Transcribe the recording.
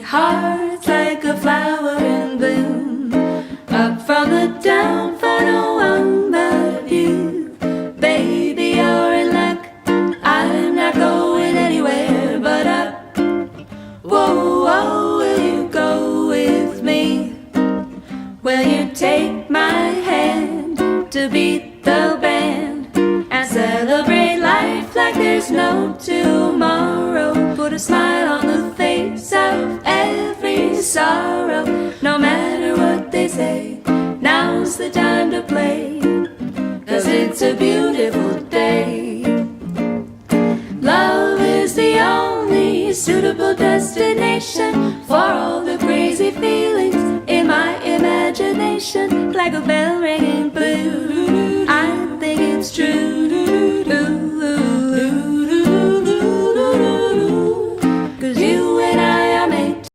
heart's like a flower in bloom, up from the down for no one but you. Baby, you're in luck. I'm not going anywhere but up. Whoa, whoa, will you go with me? Will you take my hand to beat the band and celebrate life like there's no tomorrow? Put a smile on the face of every sorrow. No matter what they say, now's the time to play, 'cause it's a beautiful day. Love is the only suitable destination